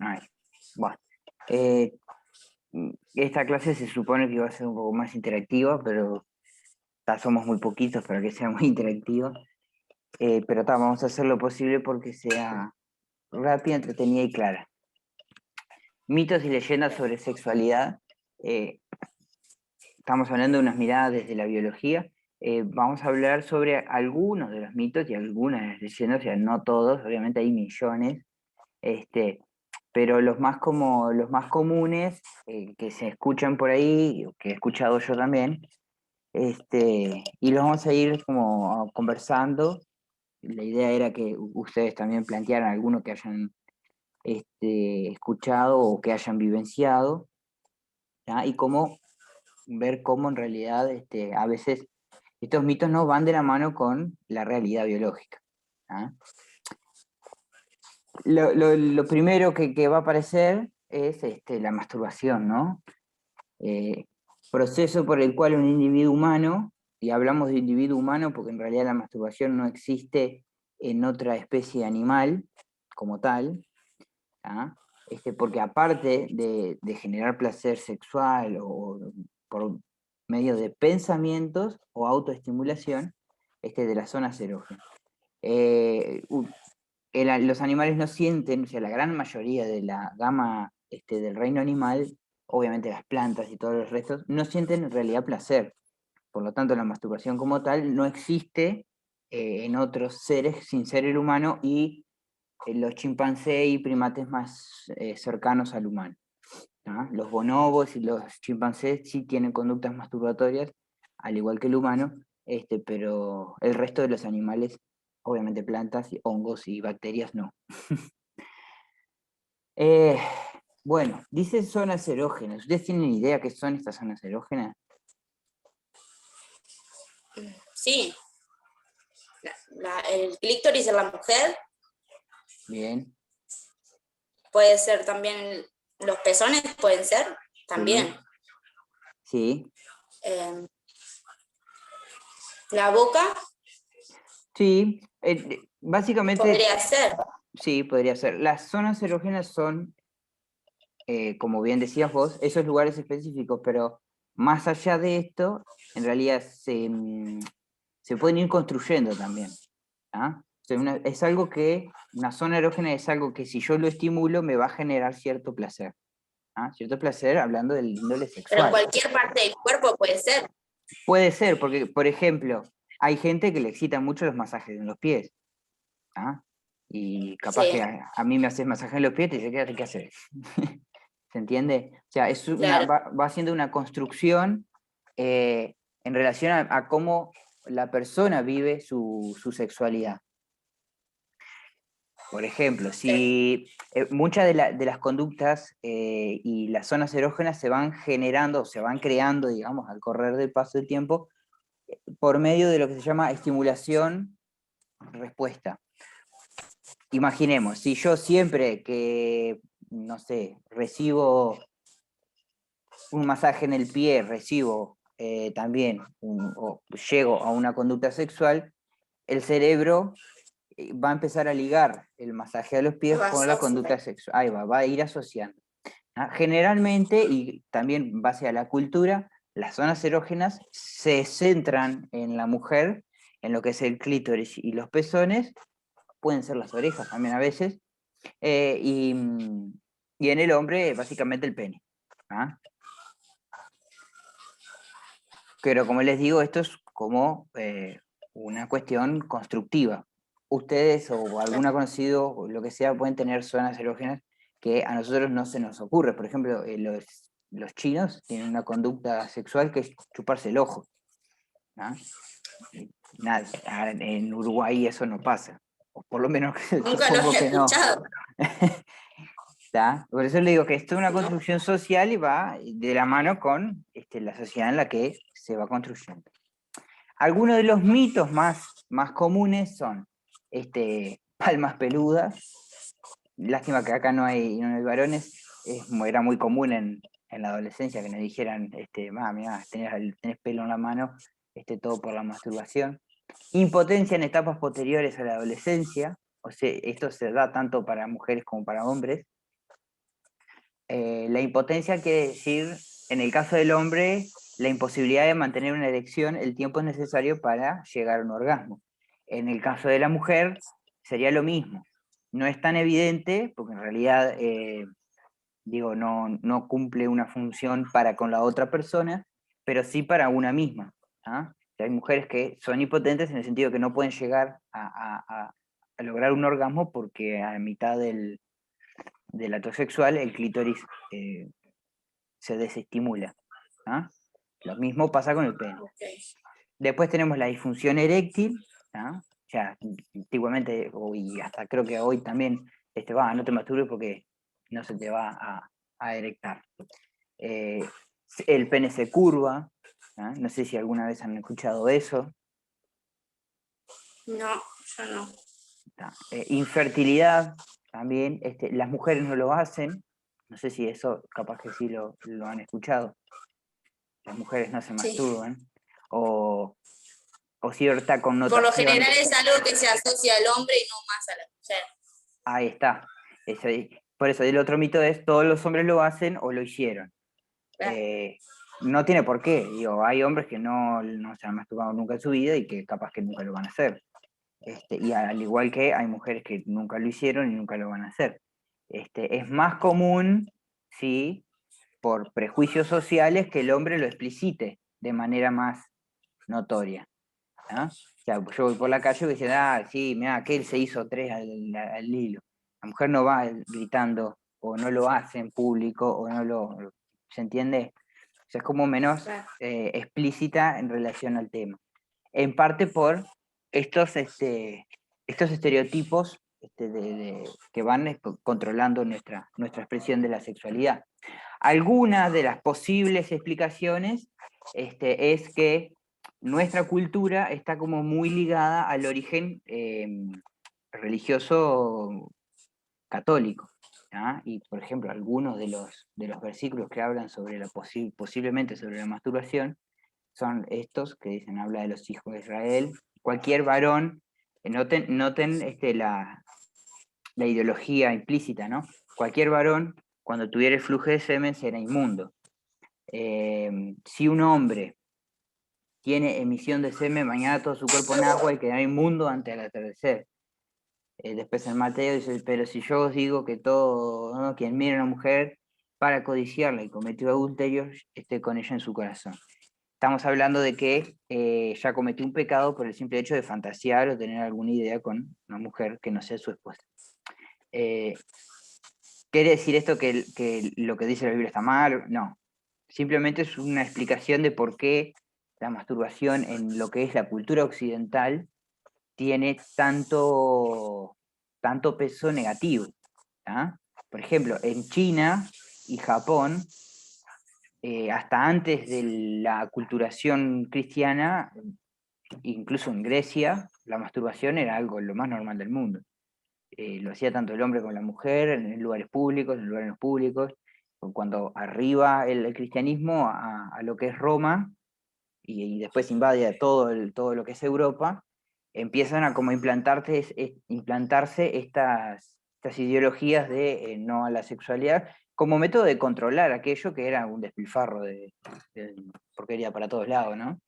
Ay, bueno. Eh, Esta clase se supone que va a ser un poco más interactiva, pero ya somos muy poquitos para que sea muy interactiva. Pero vamos a hacer lo posible porque sea rápida, entretenida y clara. Mitos y leyendas sobre sexualidad. Eh, Estamos hablando de unas miradas desde la biología. Vamos a hablar sobre algunos de los mitos y algunas de las leyendas, o sea, no todos, obviamente hay millones, pero los más comunes que se escuchan por ahí, que he escuchado yo también, y los vamos a ir como conversando. La idea era que ustedes también plantearan alguno que hayan escuchado o que hayan vivenciado, ¿ya? Y cómo ver cómo en realidad a veces estos mitos no van de la mano con la realidad biológica. ¿Ah? Lo primero que va a aparecer es la masturbación, ¿no? Eh, Proceso por el cual un individuo humano, y hablamos de individuo humano porque en realidad la masturbación no existe en otra especie animal como tal, ¿ah? Porque aparte de generar placer sexual o por medio de pensamientos o autoestimulación de las zonas erógenas. Eh, u- los animales no sienten, o sea, la gran mayoría de la gama del reino animal, obviamente las plantas y todos los restos, no sienten en realidad placer. Por lo tanto, la masturbación como tal no existe en otros seres sin ser el humano y los chimpancés y primates más cercanos al humano. ¿Ah? Los bonobos y los chimpancés sí tienen conductas masturbatorias, al igual que el humano, pero el resto de los animales, obviamente plantas, hongos y bacterias, no. Eh, bueno, dice zonas erógenas. ¿Ustedes tienen idea qué son estas zonas erógenas? Sí, el clítoris en la mujer, Bien, puede ser también los pezones, pueden ser también. sí, sí, Eh, la boca sí. Básicamente, podría ser. sí, podría ser. Las zonas erógenas son como bien decías vos, esos lugares específicos, pero más allá de esto, en realidad se pueden ir construyendo también. ¿Ah? O sea, es algo que, una zona erógena es algo que si yo lo estimulo me va a generar cierto placer. ¿Ah? Cierto placer hablando del índole Pero en sexual. cualquier parte del cuerpo puede ser. Puede ser, porque, por ejemplo, hay gente que le excita mucho los masajes en los pies. ¿Ah? Y capaz que Sí, a mí me haces masaje en los pies y te dice, ¿qué haces? ¿Se entiende? O sea, claro. va siendo una construcción en relación a cómo la persona vive su sexualidad. Por ejemplo, Sí. si muchas de las conductas y las zonas erógenas se van generando, se van creando, digamos, al correr del paso del tiempo, por medio de lo que se llama estimulación-respuesta. Imaginemos, si yo siempre que, no sé, recibo un masaje en el pie, recibo también o llego a una conducta sexual, el cerebro va a empezar a ligar el masaje a los pies Lo con la asocio. conducta sexual. Ahí va a ir asociando. ¿Ah? Generalmente, y también en base a la cultura, las zonas erógenas se centran en la mujer, en lo que es el clítoris y los pezones, pueden ser las orejas también a veces, eh, y, y en el hombre básicamente el pene. ¿Ah? Pero como les digo, esto es como una cuestión constructiva. Ustedes o alguna conocido o lo que sea pueden tener zonas erógenas que a nosotros no se nos ocurre. Por ejemplo, los chinos tienen una conducta sexual que es chuparse el ojo. ¿Ah? Nada, en Uruguay eso no pasa. O por lo menos Nunca lo supongo he que no. escuchado, ¿Tá? Por eso le digo que esto es una ¿no? construcción social y va de la mano con la sociedad en la que se va construyendo. Algunos de los mitos más comunes son palmas peludas. Lástima que acá no hay varones. Era muy común en la adolescencia que nos dijeran, mami, tenés pelo en la mano, todo por la masturbación. Impotencia en etapas posteriores a la adolescencia. O sea, esto se da tanto para mujeres como para hombres. La impotencia quiere decir, en el caso del hombre, la imposibilidad de mantener una erección el tiempo necesario para llegar a un orgasmo. En el caso de la mujer sería lo mismo. No es tan evidente, porque en realidad, digo, no cumple una función para con la otra persona, pero sí para una misma. ¿Ah? Hay mujeres que son impotentes en el sentido que no pueden llegar a lograr un orgasmo porque a mitad del acto sexual el clítoris se desestimula. ¿Ah? Lo mismo pasa con el pene. Ok. Después tenemos la disfunción eréctil, ¿ah? Ya antiguamente, y hasta creo que hoy también, no te masturbes porque no se te va a erectar. El pene se curva, ¿ah? No sé si alguna vez han escuchado eso. No, yo no. Infertilidad, también, las mujeres no lo hacen, no sé si eso capaz que sí lo han escuchado, las mujeres no se Sí. masturban, o, o cierta Por lo connotación, general es algo que se asocia al hombre y no más a la mujer. ahí está. Por eso el otro mito es, todos los hombres lo hacen o lo hicieron. Claro. No tiene por qué, digo, hay hombres que no se han masturbado nunca en su vida y que capaz que nunca lo van a hacer. Y al igual que hay mujeres que nunca lo hicieron y nunca lo van a hacer. Es más común, sí, por prejuicios sociales, que el hombre lo explicite de manera más notoria. ¿Ah? O sea, yo voy por la calle y dicen, sí, mira, aquel se hizo 3 al hilo. La mujer no va gritando, o no lo hace en público, o no lo... ¿Se entiende? O sea, es como menos Claro. explícita en relación al tema. En parte por estos estereotipos que van controlando nuestra expresión de la sexualidad. Algunas de las posibles explicaciones es que nuestra cultura está como muy ligada al origen religioso católico. ¿Ah? Y, por ejemplo, algunos de los versículos que hablan sobre posiblemente sobre la masturbación son estos que dicen, habla de los hijos de Israel. Cualquier varón, noten la ideología implícita, ¿no? Cualquier varón, cuando tuviera el flujo de semen, será inmundo. Si un hombre tiene emisión de semen, mañana todo su cuerpo en agua y quedará inmundo ante el atardecer. Después en Mateo dice, pero si yo os digo que todo, ¿no? Quien mira a una mujer para codiciarla y cometió adulterio, esté con ella en su corazón. Estamos hablando de que ya cometió un pecado por el simple hecho de fantasear o tener alguna idea con una mujer que no sea su esposa. ¿Quiere decir esto que lo que dice la Biblia está mal? No. Simplemente es una explicación de por qué la masturbación en lo que es la cultura occidental tiene tanto peso negativo. ¿Ah? Por ejemplo, en China y Japón, hasta antes de la aculturación cristiana, incluso en Grecia, la masturbación era algo lo más normal del mundo. Lo hacía tanto el hombre como la mujer, en lugares públicos, en lugares no públicos. Cuando arriba el cristianismo a lo que es Roma, y después invade todo lo que es Europa, empiezan a como implantarse estas ideologías de no a la sexualidad, como método de controlar aquello que era un despilfarro de porquería para todos lados, ¿no?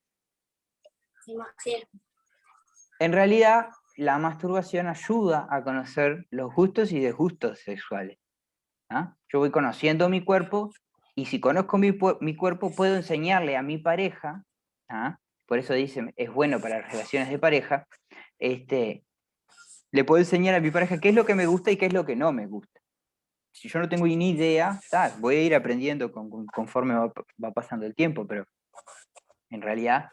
Imagino. En realidad, la masturbación ayuda a conocer los gustos y desgustos sexuales. ¿Ah? Yo voy conociendo mi cuerpo y si conozco mi cuerpo puedo enseñarle a mi pareja, ¿ah? Por eso dicen, es bueno para las relaciones de pareja, le puedo enseñar a mi pareja qué es lo que me gusta y qué es lo que no me gusta. Si yo no tengo ni idea, voy a ir aprendiendo conforme va pasando el tiempo, pero en realidad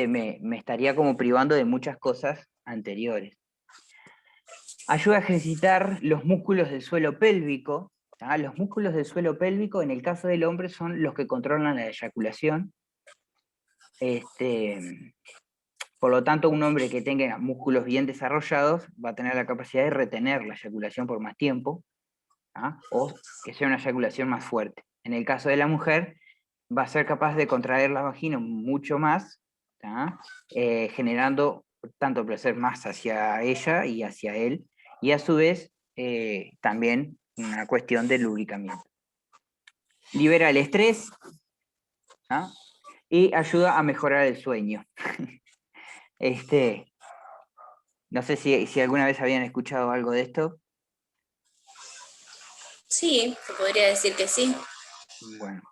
me estaría como privando de muchas cosas anteriores. Ayuda a ejercitar los músculos del suelo pélvico. Los músculos del suelo pélvico, en el caso del hombre, son los que controlan la eyaculación. Por lo tanto, un hombre que tenga músculos bien desarrollados va a tener la capacidad de retener la eyaculación por más tiempo, o que sea una eyaculación más fuerte. En el caso de la mujer, va a ser capaz de contraer la vagina mucho más, generando tanto placer más hacia ella y hacia él, y a su vez también una cuestión de lubricamiento. libera el estrés, ¿ah? Y ayuda a mejorar el sueño. No sé si alguna vez habían escuchado algo de esto. Sí, se podría decir que sí. Bueno,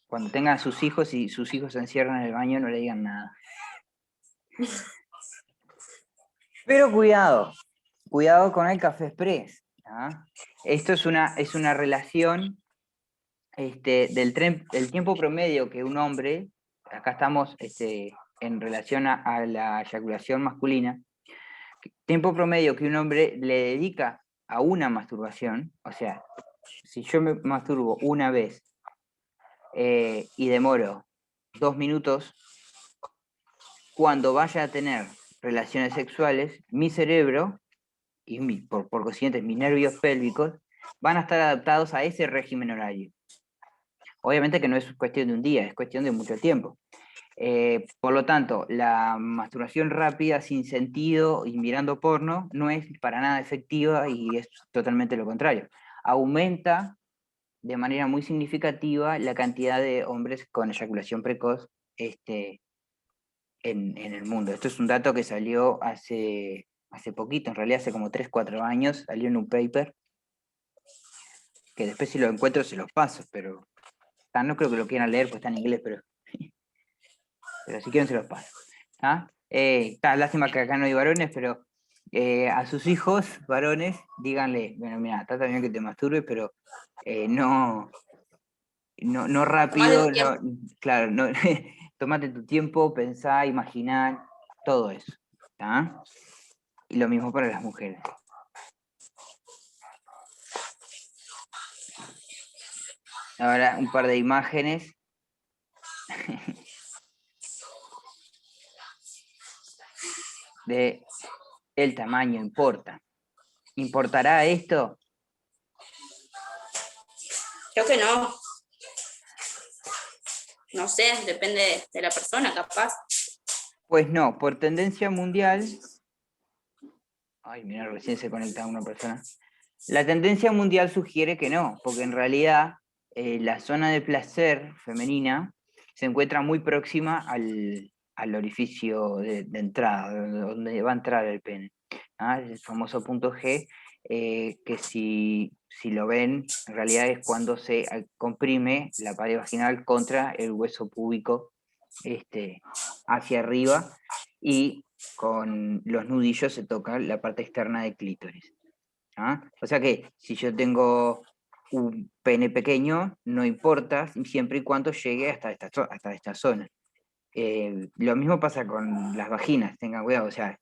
cuando tengan sus hijos y sus hijos se encierran en el baño, no le digan nada. Pero cuidado con el café express. ¿Ah? Esto es una relación del tiempo promedio que un hombre, acá estamos en relación a la eyaculación masculina, tiempo promedio que un hombre le dedica a una masturbación, o sea, si yo me masturbo una vez y demoro 2 minutos, cuando vaya a tener relaciones sexuales, mi cerebro y por consiguiente mis nervios pélvicos van a estar adaptados a ese régimen horario. Obviamente que no es cuestión de un día, es cuestión de mucho tiempo. Por lo tanto, la masturbación rápida, sin sentido y mirando porno, no es para nada efectiva y es totalmente lo contrario. Aumenta de manera muy significativa la cantidad de hombres con eyaculación precoz en el mundo. Esto es un dato que salió hace poquito, en realidad hace como 3, 4 años, salió en un paper, que después si lo encuentro se los paso, pero no creo que lo quieran leer, pues está en inglés, pero si quieren se los paso. Lástima que acá no hay varones, pero a sus hijos varones, díganle, bueno, mira, está también que te masturbes, pero no rápido, no, claro, no, tómate tu tiempo, pensá, imaginar, todo eso. Y lo mismo para las mujeres. Ahora un par de imágenes. De el tamaño importa. ¿Importará esto? Creo que no. No sé, depende de la persona, capaz. Pues no, por tendencia mundial. Ay, mira, recién se conecta una persona. La tendencia mundial sugiere que no, porque en realidad la zona de placer femenina se encuentra muy próxima al orificio de entrada, donde va a entrar el pene. El famoso punto G, que si lo ven, en realidad es cuando se comprime la pared vaginal contra el hueso púbico hacia arriba y con los nudillos se toca la parte externa del clítoris. O sea que si yo tengo un pene pequeño, no importa siempre y cuando llegue hasta esta zona. Lo mismo pasa con las vaginas, tengan cuidado, o sea,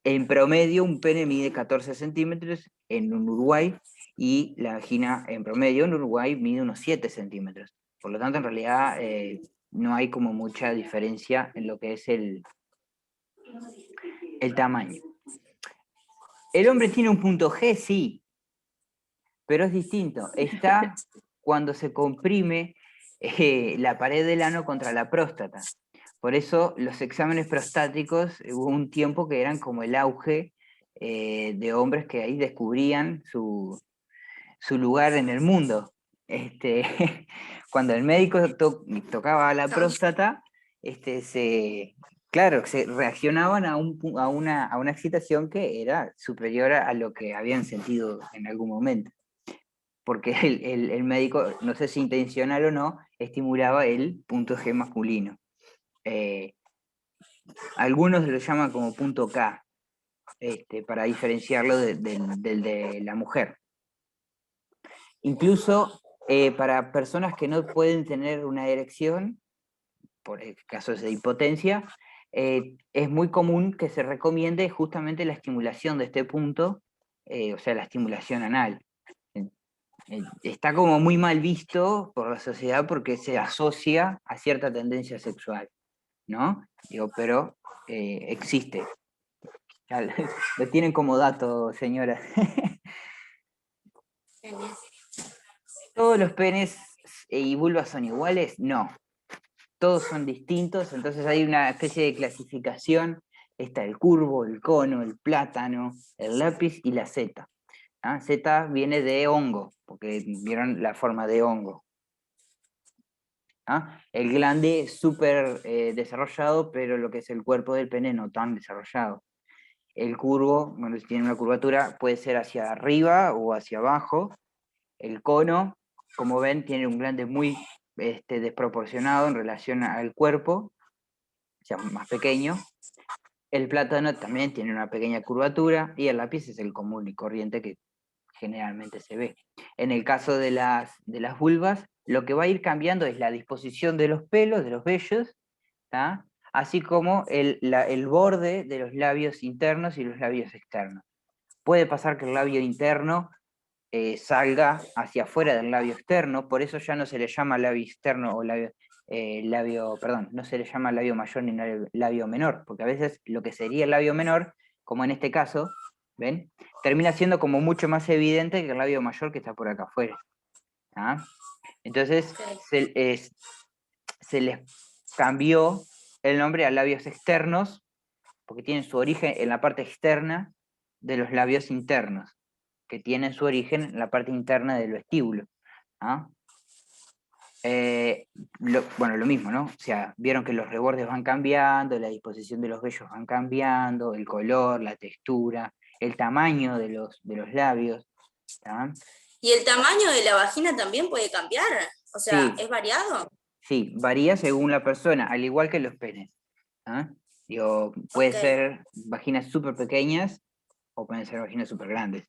en promedio un pene mide 14 centímetros en Uruguay y la vagina en promedio en Uruguay mide unos 7 centímetros. Por lo tanto, en realidad no hay como mucha diferencia en lo que es el tamaño. ¿El hombre tiene un punto G? Sí, pero es distinto. Está cuando se comprime la pared del ano contra la próstata. Por eso los exámenes prostáticos hubo un tiempo que eran como el auge de hombres que ahí descubrían su lugar en el mundo. Cuando el médico tocaba la próstata, claro, se reaccionaban a una excitación que era superior a lo que habían sentido en algún momento. Porque el médico, no sé si intencional o no, estimulaba el punto G masculino. Algunos lo llaman como punto K, para diferenciarlo del de la mujer. Incluso para personas que no pueden tener una erección, por casos de impotencia, es muy común que se recomiende justamente la estimulación de este punto, o sea, la estimulación anal. Está como muy mal visto por la sociedad porque se asocia a cierta tendencia sexual, ¿no? Pero existe. Lo tienen como dato, señora. ¿Todos los penes y vulvas son iguales? No. Todos son distintos, entonces hay una especie de clasificación. Está el curvo, el cono, el plátano, el lápiz y la zeta. Z viene de hongo, porque vieron la forma de hongo. ¿Ah? El glande es súper desarrollado, pero lo que es el cuerpo del pene no tan desarrollado. El curvo, bueno, si tiene una curvatura, puede ser hacia arriba o hacia abajo. El cono, como ven, tiene un glande muy desproporcionado en relación al cuerpo, o sea, más pequeño. El plátano también tiene una pequeña curvatura y el lápiz es el común y corriente que generalmente se ve. En el caso de las vulvas, lo que va a ir cambiando es la disposición de los pelos, de los vellos, ¿tá? Así como el borde de los labios internos y los labios externos. Puede pasar que el labio interno salga hacia afuera del labio externo, por eso ya no se le llama labio externo o perdón, no se le llama labio mayor ni labio menor, porque a veces lo que sería el labio menor, como en este caso, ¿ven? Termina siendo como mucho más evidente que el labio mayor que está por acá afuera. ¿Ah? Entonces se les cambió el nombre a labios externos, porque tienen su origen en la parte externa de los labios internos, que tienen su origen en la parte interna del vestíbulo. ¿Ah? Bueno, lo mismo, ¿no? O sea, vieron que los rebordes van cambiando, la disposición de los vellos van cambiando, el color, la textura, el tamaño de los labios. ¿Tá? ¿Y el tamaño de la vagina también puede cambiar? O sea, Sí, ¿es variado? sí, varía según la persona, al igual que los penes. ¿Ah? Digo, puede Ok. ser vaginas súper pequeñas o pueden ser vaginas súper grandes.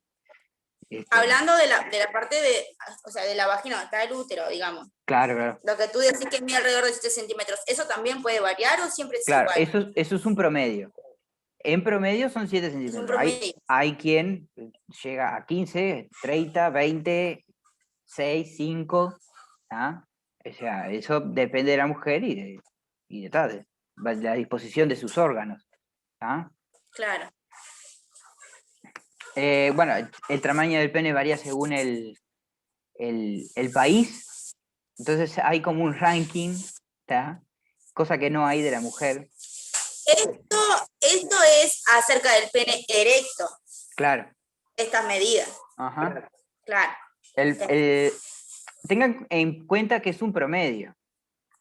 Hablando de la parte o sea, de la vagina, donde está el útero, digamos. Claro, claro. Lo que tú decís que mide alrededor de 7 centímetros, ¿eso también puede variar o siempre es Claro, igual? eso es un promedio. En promedio son 7 Es un centímetros. promedio. Hay quien llega a 15, 30, 20, 6, 5. ¿Ah? O sea, eso depende de la mujer de la disposición de sus órganos. ¿Ah? Claro. Bueno, el tamaño del pene varía según el país. Entonces hay como un ranking, ¿tá? Cosa que no hay de la mujer. Esto es acerca del pene erecto, Claro. estas medidas. Ajá. Claro. Tengan en cuenta que es un promedio.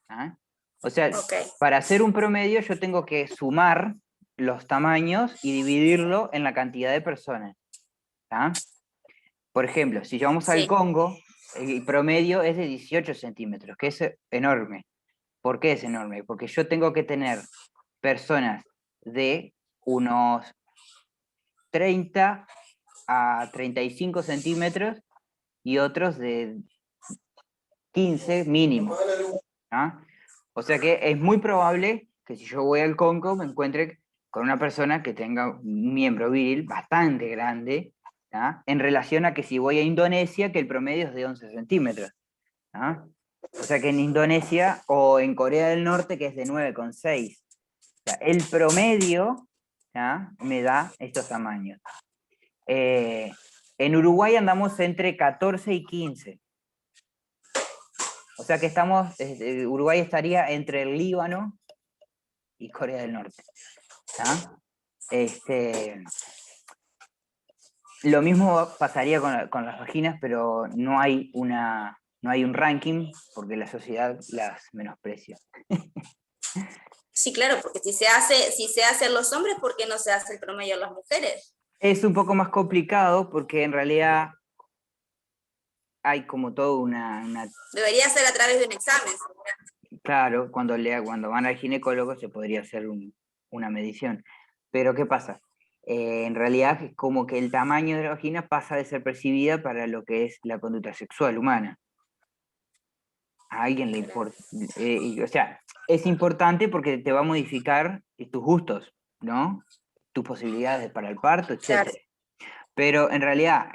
¿Ah? O sea, Ok. para hacer un promedio yo tengo que sumar los tamaños y dividirlo en la cantidad de personas. ¿Ah? Por ejemplo, si llevamos al Sí. Congo, el promedio es de 18 centímetros, que es enorme. ¿Por qué es enorme? Porque yo tengo que tener personas de unos 30 a 35 centímetros y otros de 15 mínimo. ¿Ah? O sea que es muy probable que si yo voy al Congo me encuentre con una persona que tenga un miembro viril bastante grande, ¿ah? En relación a que si voy a Indonesia, que el promedio es de 11 centímetros. ¿Ah? O sea que en Indonesia o en Corea del Norte, que es de 9,6. O sea, el promedio, ¿ah? Me da estos tamaños. En Uruguay andamos entre 14 y 15. O sea que Uruguay estaría entre el Líbano y Corea del Norte. ¿Ah? Lo mismo pasaría con las vaginas, pero no hay un ranking porque la sociedad las menosprecia. Sí, claro, porque si se hace en los hombres, ¿por qué no se hace el promedio en las mujeres? Es un poco más complicado porque en realidad hay como todo Debería ser a través de un examen. Claro, cuando van al ginecólogo se podría hacer una medición. Pero ¿qué pasa? En realidad es como que el tamaño de la vagina pasa de ser percibida para lo que es la conducta sexual humana. A alguien le importa. O sea, es importante porque te va a modificar tus gustos, ¿no? Tus posibilidades para el parto, Claro. etc. Pero en realidad,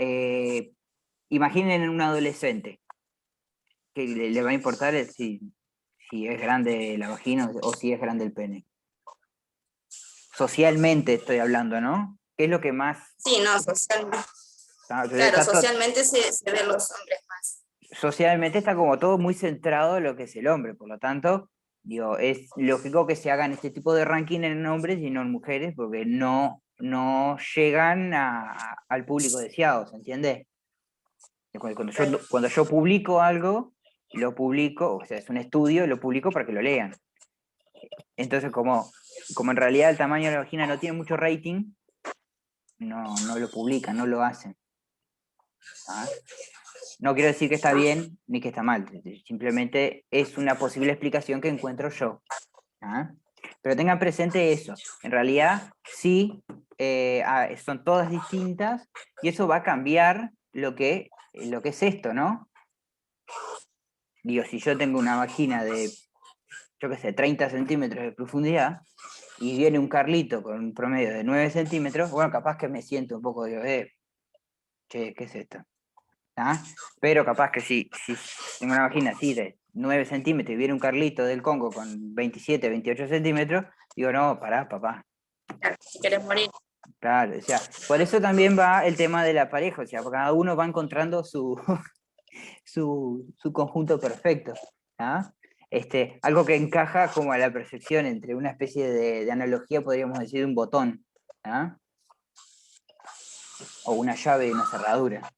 imaginen un adolescente que le va a importar si es grande la vagina o si es grande el pene. Socialmente estoy hablando, ¿no? ¿Qué es lo que más... Sí, no, socialmente. Claro, Está socialmente se ven los hombres más. socialmente está como todo muy centrado en lo que es el hombre, por lo tanto, digo, es lógico que se hagan este tipo de ranking en hombres y no en mujeres, porque no llegan al público deseado, ¿se entiende? Cuando yo publico algo, lo publico, o sea, es un estudio, lo publico para que lo lean. Entonces, como en realidad el tamaño de la vagina no tiene mucho rating, no lo publican, no lo hacen. ¿Ah? No quiero decir que está bien ni que está mal, simplemente es una posible explicación que encuentro yo. ¿Ah? Pero tengan presente eso, en realidad sí, son todas distintas y eso va a cambiar lo que es esto, ¿no? Digo, si yo tengo una vagina de, yo qué sé, 30 centímetros de profundidad y viene un Carlito con un promedio de 9 centímetros, bueno, capaz que me siento un poco, digo, che, ¿qué es esto? ¿Ah? Pero capaz que si tengo una vagina así de 9 centímetros y viene un Carlito del Congo con 27, 28 centímetros, digo, no, pará, papá. Si querés morir. Claro, o sea, por eso también va el tema de la pareja, o sea, porque cada uno va encontrando su, su conjunto perfecto. ¿Ah? Algo que encaja como a la perfección entre una especie de analogía, podríamos decir, un botón. ¿Ah? O una llave y una cerradura.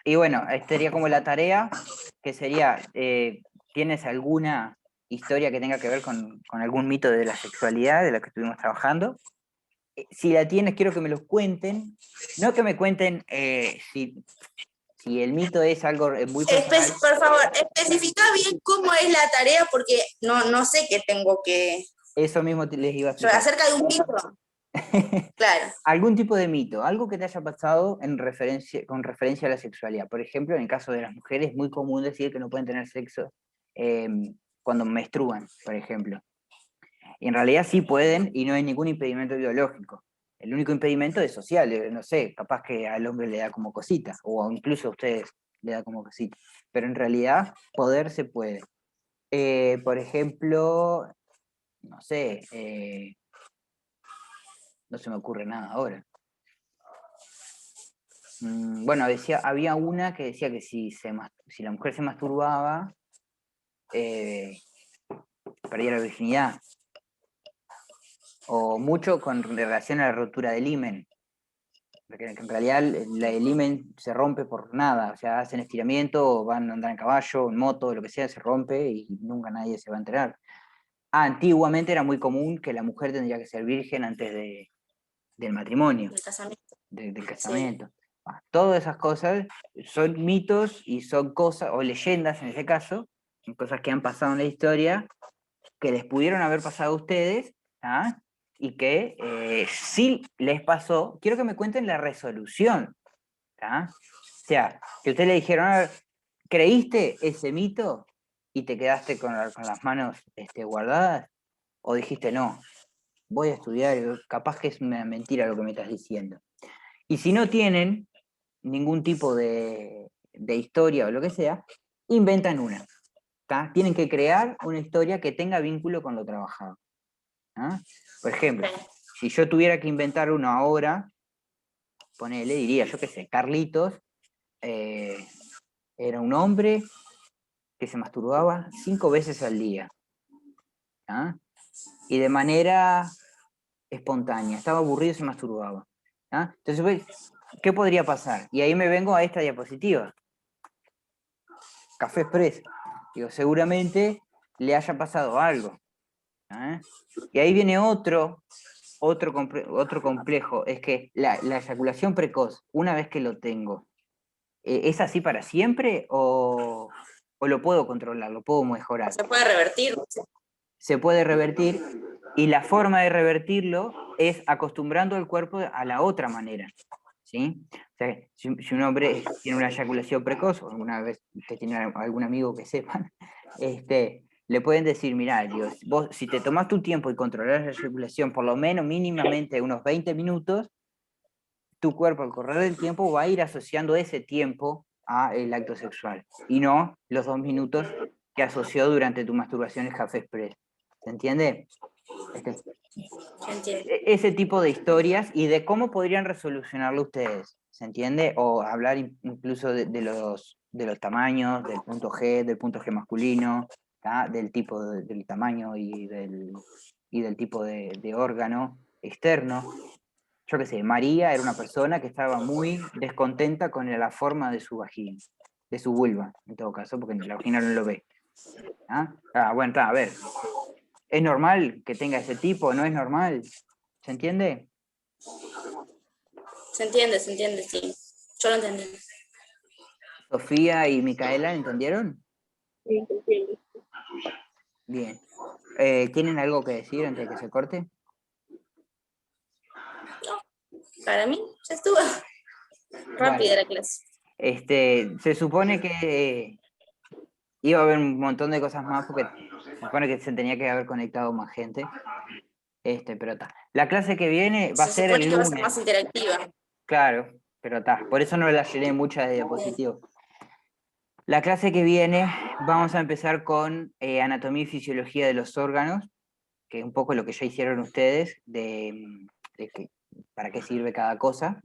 Y bueno, sería como la tarea, que sería, ¿tienes alguna historia que tenga que ver con algún mito de la sexualidad de la que estuvimos trabajando? Si la tienes, quiero que me los cuenten. No que me cuenten si el mito es algo muy personal. Por favor, especifica bien cómo es la tarea porque no sé qué tengo que... Eso mismo les iba a explicar. Acerca de un mito. Claro. Algún tipo de mito, algo que te haya pasado con referencia a la sexualidad. Por ejemplo, en el caso de las mujeres es muy común decir que no pueden tener sexo cuando menstruan, por ejemplo. Y en realidad sí pueden y no hay ningún impedimento biológico. El único impedimento es social, no sé, capaz que al hombre le da como cosita, o incluso a ustedes le da como cosita. Pero en realidad poder se puede. Por ejemplo, no sé, no se me ocurre nada ahora. Bueno, había una que decía que si la mujer se masturbaba, perdía la virginidad. O mucho con relación a la rotura del himen. Porque en realidad el himen se rompe por nada. O sea, hacen estiramiento, van a andar en caballo, en moto, lo que sea, se rompe y nunca nadie se va a enterar. Antiguamente era muy común que la mujer tendría que ser virgen antes del matrimonio. El casamiento. Del casamiento. Sí. Todas esas cosas son mitos y son cosas, o leyendas en ese caso, cosas que han pasado en la historia, que les pudieron haber pasado a ustedes, ¿ah? Y que sí les pasó. Quiero que me cuenten la resolución. ¿Ah? O sea, que ustedes le dijeron, a ver, ¿creíste ese mito y te quedaste con las manos guardadas? ¿O dijiste, no, voy a estudiar, capaz que es una mentira lo que me estás diciendo? Y si no tienen ningún tipo de historia o lo que sea, inventan una. ¿Tá? Tienen que crear una historia que tenga vínculo con lo trabajado. ¿Ah? Por ejemplo, si yo tuviera que inventar una ahora, ponele, diría, yo qué sé, Carlitos era un hombre que se masturbaba 5 veces al día. ¿Ah? Y de manera espontánea, estaba aburrido y se masturbaba. ¿Ah? Entonces, ¿qué podría pasar? Y ahí me vengo a esta diapositiva. Café Express. Digo, seguramente le haya pasado algo. ¿Ah? Y ahí viene otro complejo, es que la eyaculación precoz, una vez que lo tengo, ¿es así para siempre o lo puedo controlar, lo puedo mejorar? Se puede revertir. Se puede revertir y la forma de revertirlo es acostumbrando al cuerpo a la otra manera. ¿Sí? O sea, si un hombre tiene una eyaculación precoz, o alguna vez usted tiene algún amigo que sepan, le pueden decir, mirá, Dios, vos si te tomás tu tiempo y controlás la eyaculación por lo menos mínimamente unos 20 minutos, tu cuerpo al correr del tiempo va a ir asociando ese tiempo al acto sexual y no los 2 minutos que asoció durante tu masturbación el Café Express. ¿Se entiende? Ese tipo de historias y de cómo podrían resolucionarlo ustedes, ¿se entiende? O hablar incluso de los tamaños, del punto G masculino, ¿tá? Del tipo del tamaño y del tipo de órgano externo. yo qué sé, María era una persona que estaba muy descontenta con la forma de su vagina, de su vulva, en todo caso, porque la vagina no lo ve. ¿Ah? Bueno, a ver, ¿es normal que tenga ese tipo? ¿No es normal? ¿Se entiende? Se entiende, sí. Yo lo entendí. Sofía y Micaela, ¿entendieron? Sí, se entiende. Bien. ¿Tienen algo que decir antes de que se corte? Para mí, ya estuvo. Rápida la clase. Se supone que iba a haber un montón de cosas más porque se supone que se tenía que haber conectado más gente. Pero está. La clase que viene va a Se ser supone el que va a ser más lunes. interactiva. Claro, pero está. Por eso no la llené mucha de diapositivas. La clase que viene vamos a empezar con anatomía y fisiología de los órganos, que es un poco lo que ya hicieron ustedes, para qué sirve cada cosa.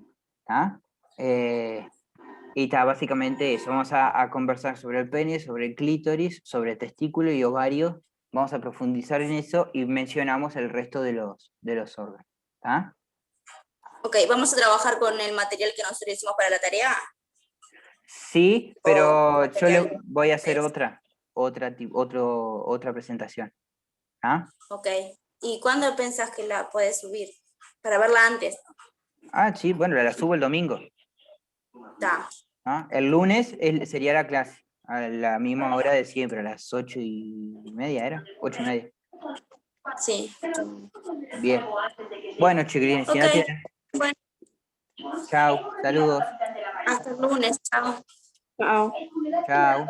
¿Ah? Y está básicamente eso. Vamos a conversar sobre el pene, sobre el clítoris, sobre el testículo y ovario. Vamos a profundizar en eso y mencionamos el resto de los órganos. ¿Ah? Ok, vamos a trabajar con el material que nosotros hicimos para la tarea. Sí, O pero yo le material. voy a hacer otra presentación. ¿Ah? Ok. ¿Y cuándo pensás que la puedes subir? Para verla antes. Sí, bueno, la subo el domingo. Está. ¿Ah? El lunes sería la clase, a la misma hora de siempre, a las 8:30, ¿era? 8:30. Sí. Bien. Bueno, chiquilines, si Ok. no tienen... Bueno, Chao, saludos. hasta el lunes. Chao. Chao. Chao.